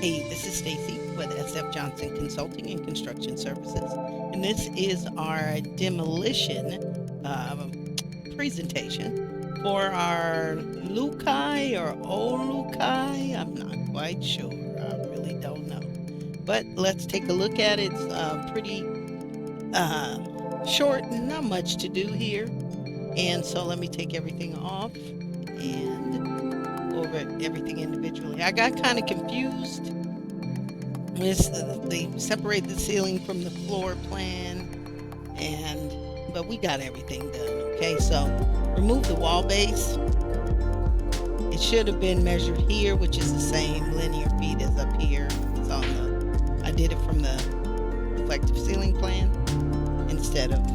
Hey, this is Stacy with SF Johnson Consulting and Construction Services, and this is our demolition presentation for our Lukai or Olukai. I'm not quite sure. I really don't know. But let's take a look at it. It's pretty short, not much to do here. And so let me take everything off and go over everything individually. I got kind of confused. They separate the ceiling from the floor plan, but we got everything done. Okay, so remove the wall base. It should have been measured here, which is the same linear feet as up here. It's on the. I did it from the reflective ceiling plan instead of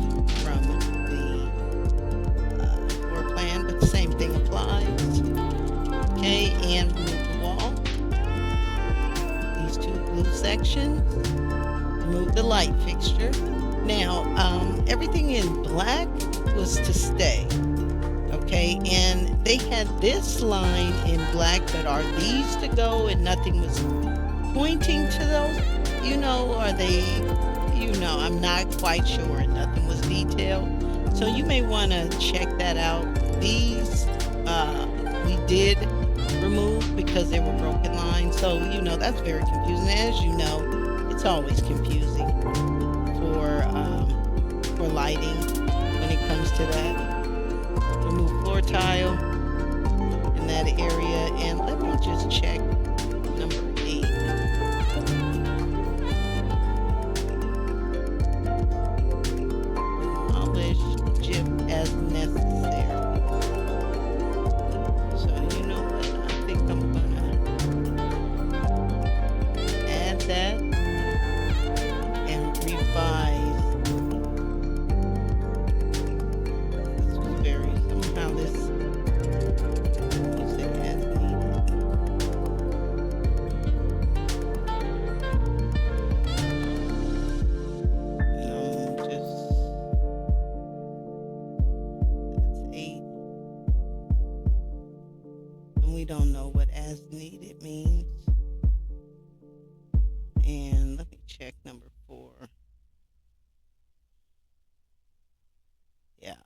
from the floor plan, but the same thing applies. Okay, and remove the wall. These two blue sections. Remove the light fixture. Now, everything in black was to stay. Okay, and they had this line in black, but are these to go? And nothing was pointing to those. Are they? I'm not quite sure. Nothing was detailed. So you may want to check that out. These we did remove because they were broken lines. So that's very confusing. As you know, it's always confusing for lighting when it comes to that. Remove floor tile in that area, and let me just check number 8. Polish chip as necessary. So you know what? I think I'm gonna add that and revise. This was very somehow this music as needed. Just that's 8. And we don't know what as needed means. And let me check number 4. Yeah.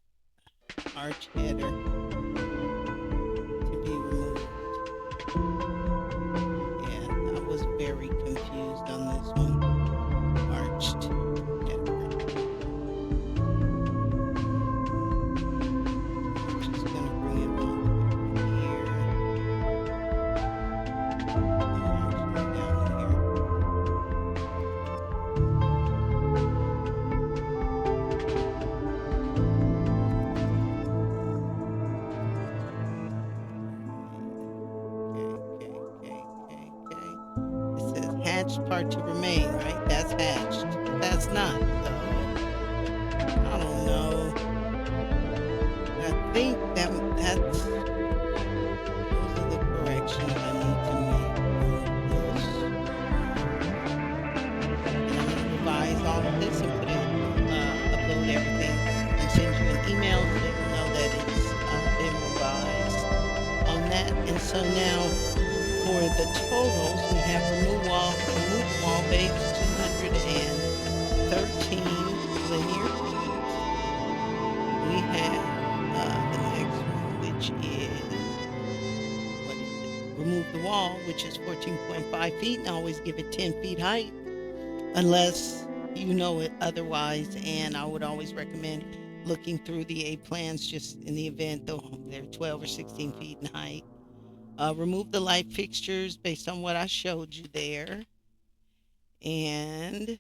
Arch header to be removed. Yeah, I was very confused on this one. Arched header. I'm just gonna bring it on here. Actually down here. Okay. It says hatched part to remain, right? That's hatched. But that's not. So I don't know. I think that's those are the corrections I need to make on this. And I'm gonna revise all of this and put it, upload everything, and send you an email to let you know that it's been revised on that. And so now for the totals, we have remove wall base 213 linear feet. We have the next one, which is what is it? Remove the wall, which is 14.5 feet, and always give it 10 feet height, unless you know it otherwise. And I would always recommend looking through the A plans just in the event though they're 12 or 16 feet in height. Remove the light fixtures based on what I showed you there. And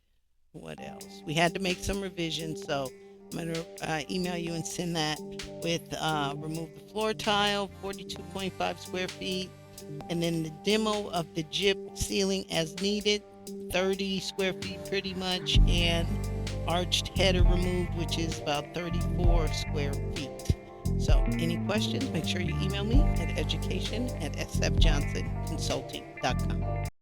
what else? We had to make some revisions, so I'm going to email you and send that with remove the floor tile, 42.5 square feet, and then the demo of the gyp ceiling as needed, 30 square feet pretty much, and arched header removed, which is about 34 square feet. So any questions, make sure you email me at education@sfjohnsonconsulting.com.